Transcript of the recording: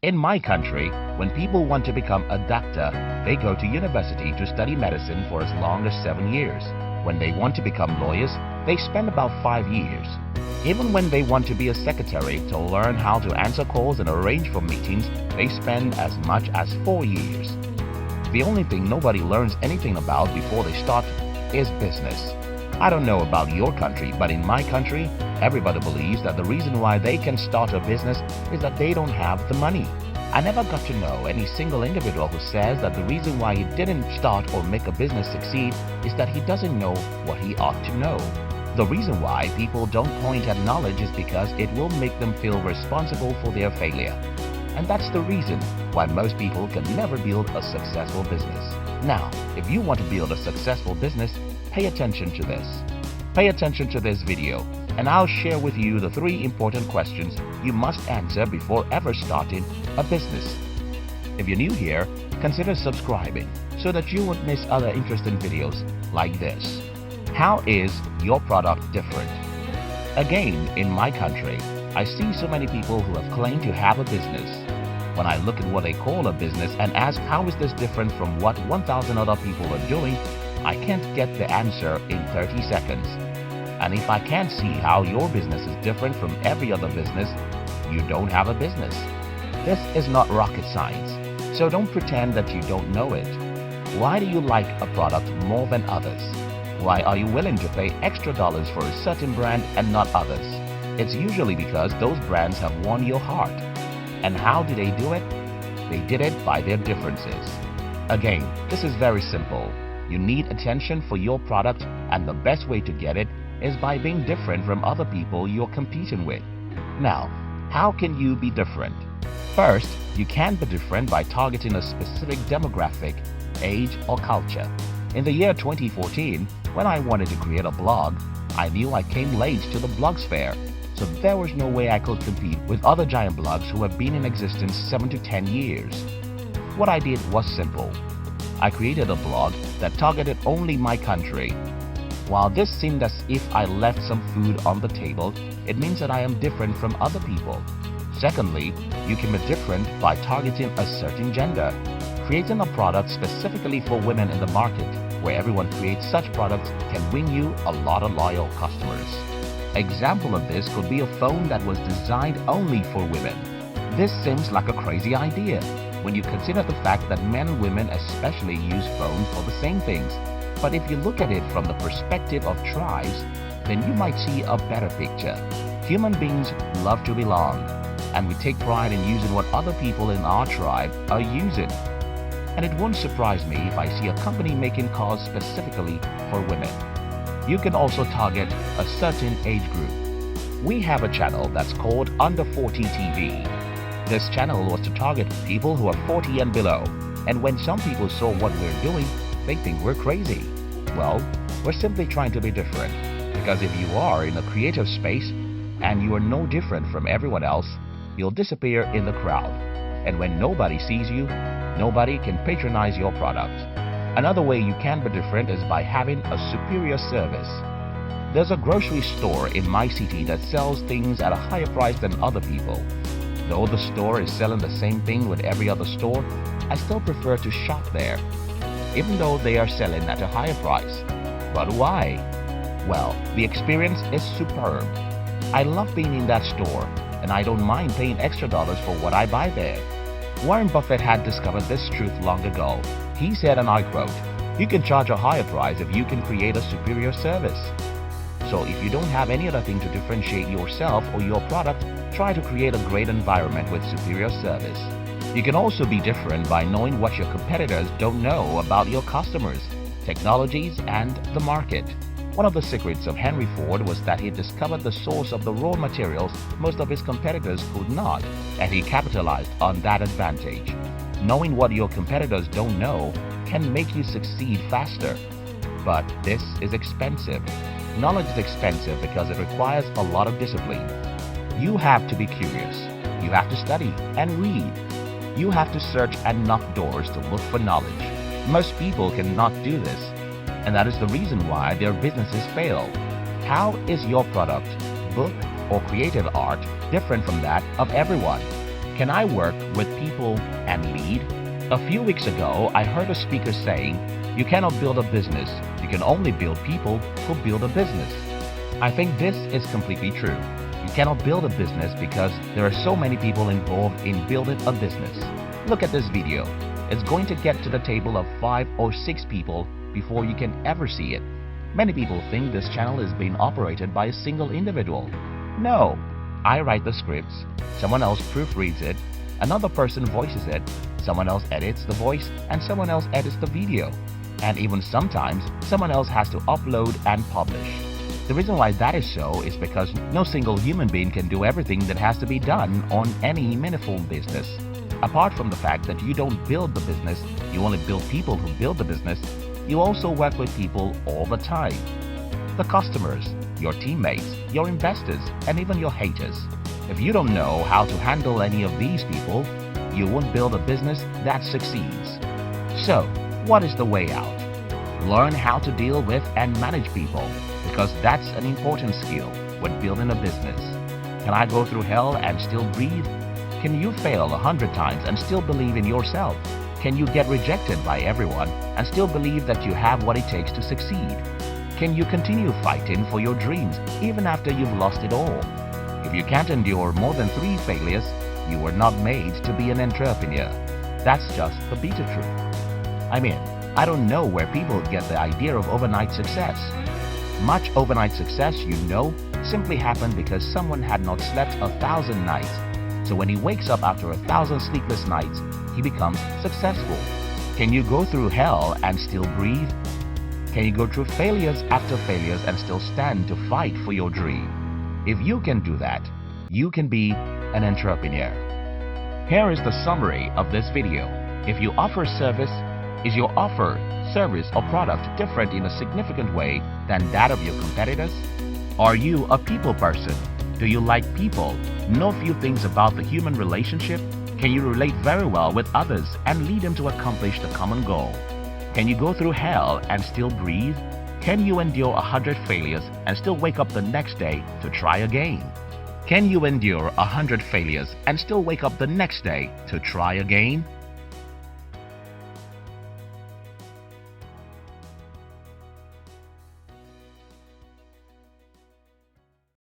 In my country, when people want to become a doctor, they go to university to study medicine for as long as 7 years. When they want to become lawyers, they spend about 5 years. Even when they want to be a secretary to learn how to answer calls and arrange for meetings, they spend as much as 4 years. The only thing nobody learns anything about before they start is business. I don't know about your country, but in my country, everybody believes that the reason why they can start a business is that they don't have the money. I never got to know any single individual who says that the reason why he didn't start or make a business succeed is that he doesn't know what he ought to know. The reason why people don't point at knowledge is because it will make them feel responsible for their failure. And that's the reason why most people can never build a successful business. Now, if you want to build a successful business, pay attention to this. Pay attention to this video, and I'll share with you the 3 important questions you must answer before ever starting a business. If you're new here, consider subscribing so that you won't miss other interesting videos like this. How is your product different? Again, in my country, I see so many people who have claimed to have a business. When I look at what they call a business and ask how is this different from what 1,000 other people are doing, I can't get the answer in 30 seconds. And if I can't see how your business is different from every other business, you don't have a business. This is not rocket science, so don't pretend that you don't know it. Why do you like a product more than others? Why are you willing to pay extra dollars for a certain brand and not others? It's usually because those brands have won your heart. And how do they do it? They did it by their differences. Again, this is very simple. You need attention for your product, and the best way to get it is by being different from other people you're competing with. Now, how can you be different? First, you can be different by targeting a specific demographic, age, or culture. In the year 2014, when I wanted to create a blog, I knew I came late to the blogosphere, so there was no way I could compete with other giant blogs who have been in existence 7 to 10 years. What I did was simple. I created a blog that targeted only my country. While this seemed as if I left some food on the table, it means that I am different from other people. Secondly, you can be different by targeting a certain gender. Creating a product specifically for women in the market, where everyone creates such products, can win you a lot of loyal customers. Example of this could be a phone that was designed only for women. This seems like a crazy idea when you consider the fact that men and women especially use phones for the same things. But if you look at it from the perspective of tribes, then you might see a better picture. Human beings love to belong, and we take pride in using what other people in our tribe are using. And it won't surprise me if I see a company making cars specifically for women. You can also target a certain age group. We have a channel that's called Under 40 TV. This channel was to target people who are 40 and below, and when some people saw what we're doing, they think we're crazy. Well, we're simply trying to be different, because if you are in a creative space and you are no different from everyone else, you'll disappear in the crowd. And when nobody sees you, nobody can patronize your product. Another way you can be different is by having a superior service. There's a grocery store in my city that sells things at a higher price than other people. Though the store is selling the same thing with every other store, I still prefer to shop there, even though they are selling at a higher price. But why? Well, the experience is superb. I love being in that store, and I don't mind paying extra dollars for what I buy there. Warren Buffett had discovered this truth long ago. He said, and I quote, "You can charge a higher price if you can create a superior service." So if you don't have any other thing to differentiate yourself or your product, try to create a great environment with superior service. You can also be different by knowing what your competitors don't know about your customers, technologies, and the market. One of the secrets of Henry Ford was that he discovered the source of the raw materials most of his competitors could not, and he capitalized on that advantage. Knowing what your competitors don't know can make you succeed faster. But this is expensive. Knowledge is expensive because it requires a lot of discipline. You have to be curious. You have to study and read. You have to search and knock doors to look for knowledge. Most people cannot do this, and that is the reason why their businesses fail. How is your product, book, or creative art different from that of everyone? Can I work with people and lead? A few weeks ago, I heard a speaker saying, "You cannot build a business, you can only build people who build a business." I think this is completely true. You cannot build a business because there are so many people involved in building a business. Look at this video. It's going to get to the table of 5 or 6 people before you can ever see it. Many people think this channel is being operated by a single individual. No, I write the scripts, someone else proofreads it, another person voices it, someone else edits the voice, and someone else edits the video. And even sometimes, someone else has to upload and publish. The reason why that is so is because no single human being can do everything that has to be done on any meaningful business. Apart from the fact that you don't build the business, you only build people who build the business, you also work with people all the time. The customers, your teammates, your investors, and even your haters. If you don't know how to handle any of these people, you won't build a business that succeeds. So, what is the way out? Learn how to deal with and manage people, because that's an important skill when building a business. Can I go through hell and still breathe? Can you fail 100 times and still believe in yourself? Can you get rejected by everyone and still believe that you have what it takes to succeed? Can you continue fighting for your dreams even after you've lost it all? If you can't endure more than 3 failures, you were not made to be an entrepreneur. That's just the bitter truth. I mean, I don't know where people get the idea of overnight success. Much overnight success, simply happened because someone had not slept 1,000 nights. So when he wakes up after 1,000 sleepless nights, he becomes successful. Can you go through hell and still breathe? Can you go through failures after failures and still stand to fight for your dream? If you can do that, you can be an entrepreneur. Here is the summary of this video. If you offer service, is your offer, service, or product different in a significant way than that of your competitors? Are you a people person? Do you like people? Know a few things about the human relationship? Can you relate very well with others and lead them to accomplish the common goal? Can you go through hell and still breathe? Can you endure 100 failures and still wake up the next day to try again? Can you endure 100 failures and still wake up the next day to try again?